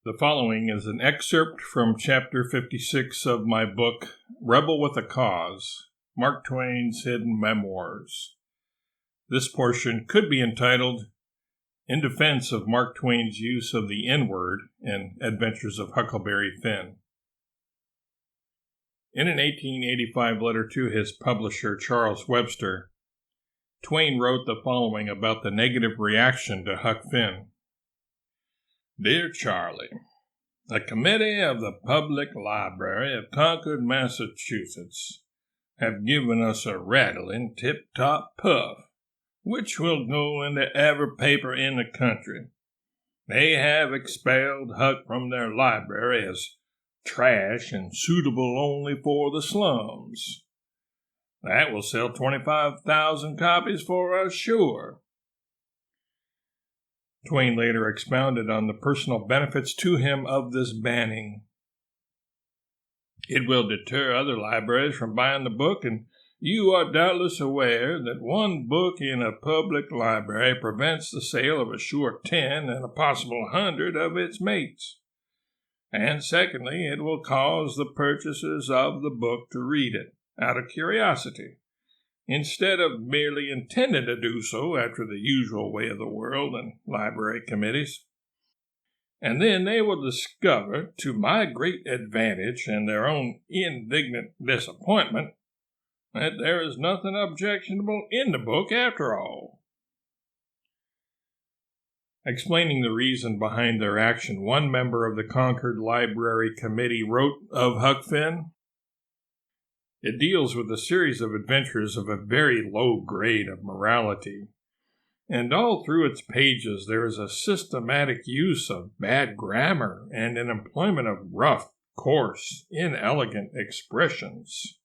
The following is an excerpt from Chapter 56 of my book, Rebel with a Cause, Mark Twain's Hidden Memoirs. This portion could be entitled, In Defense of Mark Twain's Use of the N-Word in Adventures of Huckleberry Finn. In an 1885 letter to his publisher, Charles Webster, Twain wrote the following about the negative reaction to Huck Finn. Dear Charlie, the committee of the Public Library of Concord, Massachusetts, have given us a rattling tip-top puff, which will go into every paper in the country. They have expelled Huck from their library as trash and suitable only for the slums. That will sell 25,000 copies for us, sure. Twain later expounded on the personal benefits to him of this banning. It will deter other libraries from buying the book, and you are doubtless aware that one book in a public library prevents the sale of a sure 10 and a possible 100 of its mates. And secondly, it will cause the purchasers of the book to read it out of curiosity, instead of merely intending to do so after the usual way of the world and library committees. And then they will discover, to my great advantage and their own indignant disappointment, that there is nothing objectionable in the book after all. Explaining the reason behind their action, one member of the Concord Library Committee wrote of Huck Finn, it deals with a series of adventures of a very low grade of morality, and all through its pages there is a systematic use of bad grammar and an employment of rough, coarse, inelegant expressions.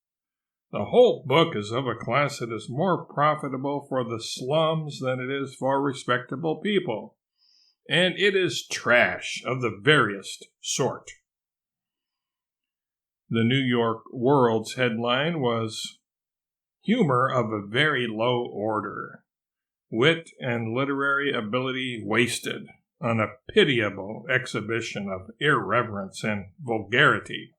The whole book is of a class that is more profitable for the slums than it is for respectable people, and it is trash of the veriest sort. The New York World's headline was, Humor of a Very Low Order. Wit and literary ability wasted on a pitiable exhibition of irreverence and vulgarity.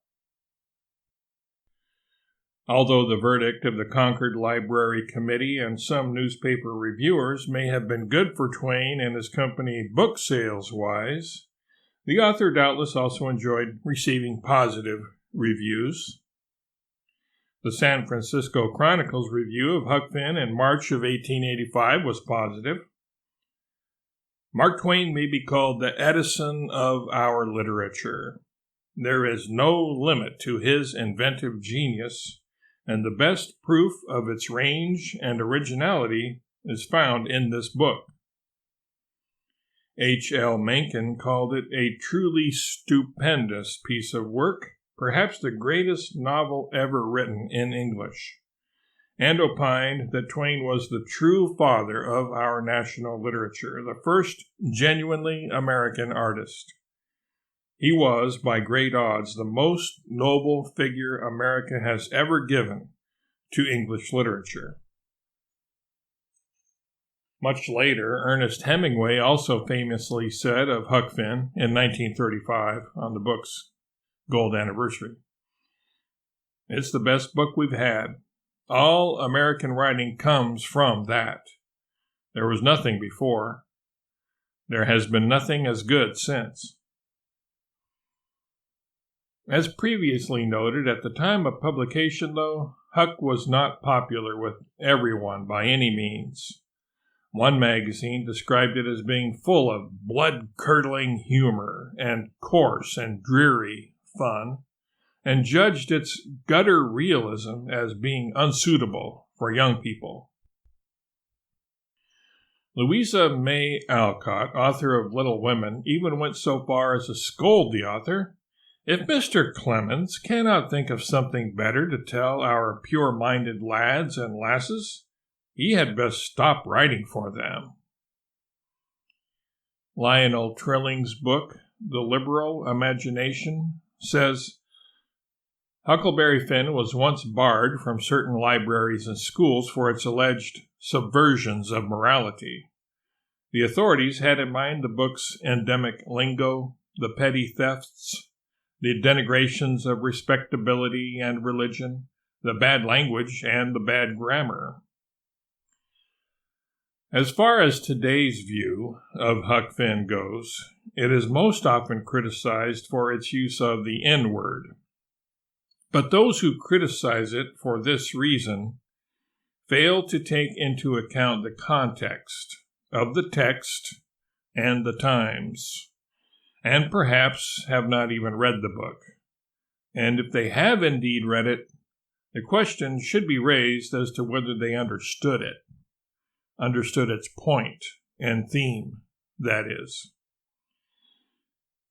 Although the verdict of the Concord Library Committee and some newspaper reviewers may have been good for Twain and his company book sales-wise, the author doubtless also enjoyed receiving positive reviews. The San Francisco Chronicle's review of Huck Finn in March of 1885 was positive. Mark Twain may be called the Edison of our literature. There is no limit to his inventive genius, and the best proof of its range and originality is found in this book. H.L. Mencken called it a truly stupendous piece of work, perhaps the greatest novel ever written in English, and opined that Twain was the true father of our national literature, the first genuinely American artist. He was, by great odds, the most noble figure America has ever given to English literature. Much later, Ernest Hemingway also famously said of Huck Finn in 1935 on the book's gold anniversary, It's the best book we've had. All American writing comes from that. There was nothing before. There has been nothing as good since. As previously noted, at the time of publication, though, Huck was not popular with everyone by any means. One magazine described it as being full of blood-curdling humor and coarse and dreary fun, and judged its gutter realism as being unsuitable for young people. Louise May Alcott, author of Little Women, even went so far as to scold the author. If Mr. Clemens cannot think of something better to tell our pure-minded lads and lasses, he had best stop writing for them. Lionel Trilling's book, The Liberal Imagination, says, Huckleberry Finn was once barred from certain libraries and schools for its alleged subversions of morality. The authorities had in mind the book's endemic lingo, the petty thefts, the denigrations of respectability and religion, the bad language, and the bad grammar. As far as today's view of Huck Finn goes, it is most often criticized for its use of the N-word. But those who criticize it for this reason fail to take into account the context of the text and the times, and perhaps have not even read the book. And if they have indeed read it, the question should be raised as to whether they understood its point and theme, that is.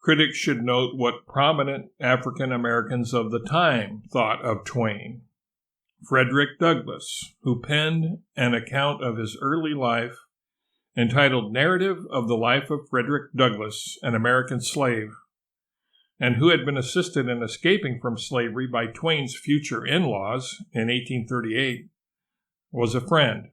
Critics should note what prominent African Americans of the time thought of Twain. Frederick Douglass, who penned an account of his early life entitled Narrative of the Life of Frederick Douglass, an American Slave, and who had been assisted in escaping from slavery by Twain's future in-laws in 1838, was a friend.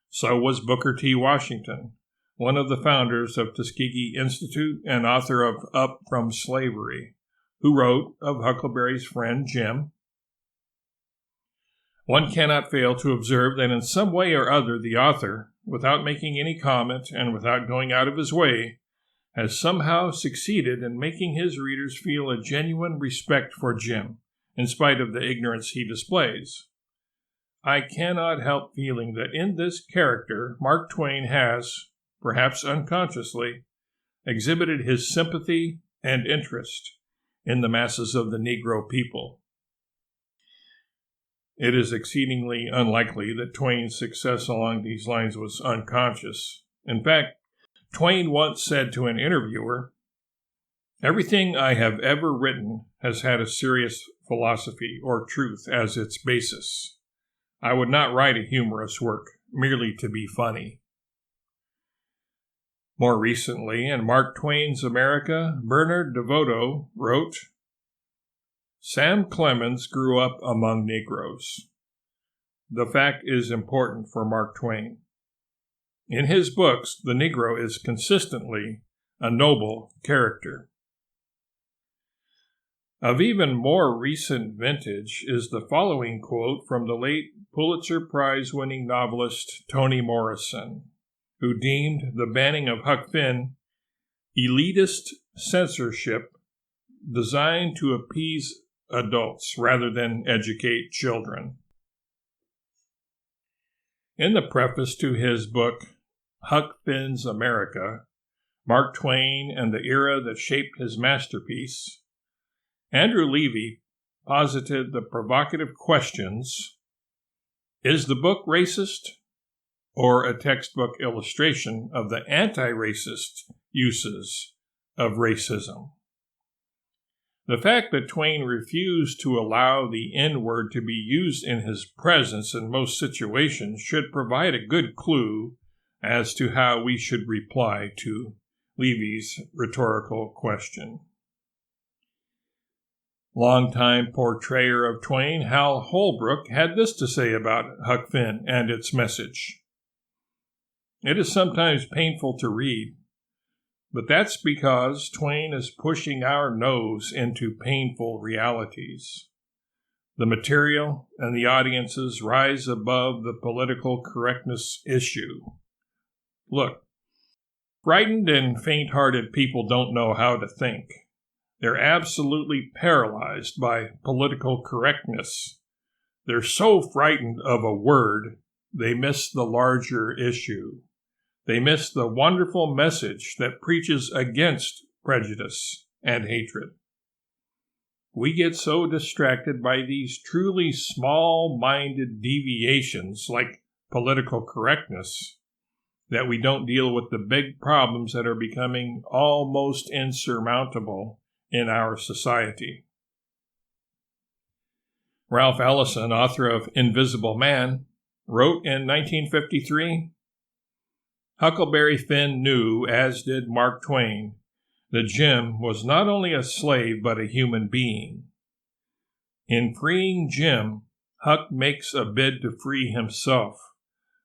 So was Booker T. Washington, one of the founders of Tuskegee Institute and author of Up From Slavery, who wrote of Huckleberry's friend Jim. One cannot fail to observe that in some way or other the author, without making any comment and without going out of his way, has somehow succeeded in making his readers feel a genuine respect for Jim, in spite of the ignorance he displays. I cannot help feeling that in this character Mark Twain has, perhaps unconsciously, exhibited his sympathy and interest in the masses of the Negro people. It is exceedingly unlikely that Twain's success along these lines was unconscious. In fact, Twain once said to an interviewer, "Everything I have ever written has had a serious philosophy or truth as its basis. I would not write a humorous work merely to be funny." More recently, in Mark Twain's America, Bernard DeVoto wrote, "Sam Clemens grew up among Negroes." The fact is important for Mark Twain. In his books, the Negro is consistently a noble character. Of even more recent vintage is the following quote from the late Pulitzer Prize-winning novelist Toni Morrison, who deemed the banning of Huck Finn elitist censorship designed to appease adults rather than educate children. In the preface to his book, Huck Finn's America, Mark Twain and the Era That Shaped His Masterpiece, Andrew Levy posited the provocative questions: is the book racist, or a textbook illustration of the anti-racist uses of racism? The fact that Twain refused to allow the N-word to be used in his presence in most situations should provide a good clue as to how we should reply to Levy's rhetorical question. Longtime portrayer of Twain, Hal Holbrook, had this to say about Huck Finn and its message. "It is sometimes painful to read, but that's because Twain is pushing our nose into painful realities. The material and the audiences rise above the political correctness issue. Look, frightened and faint-hearted people don't know how to think. They're absolutely paralyzed by political correctness. They're so frightened of a word, they miss the larger issue. They miss the wonderful message that preaches against prejudice and hatred. We get so distracted by these truly small-minded deviations like political correctness that we don't deal with the big problems that are becoming almost insurmountable in our society." Ralph Ellison, author of Invisible Man, wrote in 1953, "Huckleberry Finn knew, as did Mark Twain, that Jim was not only a slave but a human being. In freeing Jim, Huck makes a bid to free himself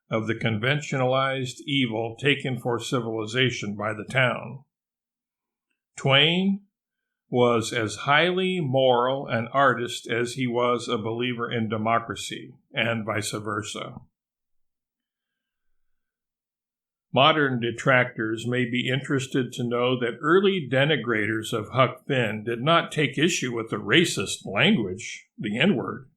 of the conventionalized evil taken for civilization by the town. Twain was as highly moral an artist as he was a believer in democracy, and vice versa. Modern detractors may be interested to know that early denigrators of Huck Finn did not take issue with the racist language, the N-word.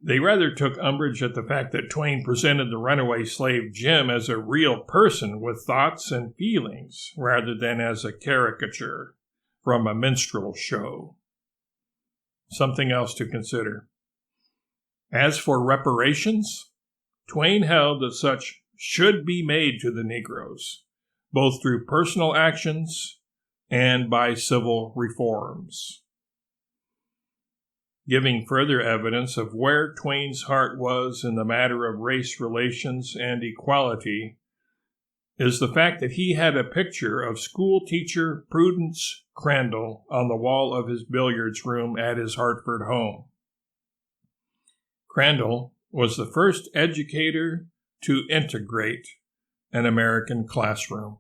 They rather took umbrage at the fact that Twain presented the runaway slave Jim as a real person with thoughts and feelings, rather than as a caricature from a minstrel show. Something else to consider. As for reparations, Twain held that such should be made to the Negroes, both through personal actions and by civil reforms. Giving further evidence of where Twain's heart was in the matter of race relations and equality is the fact that he had a picture of school-teacher Prudence Crandall on the wall of his billiards room at his Hartford home. Crandall was the first educator to integrate an American classroom.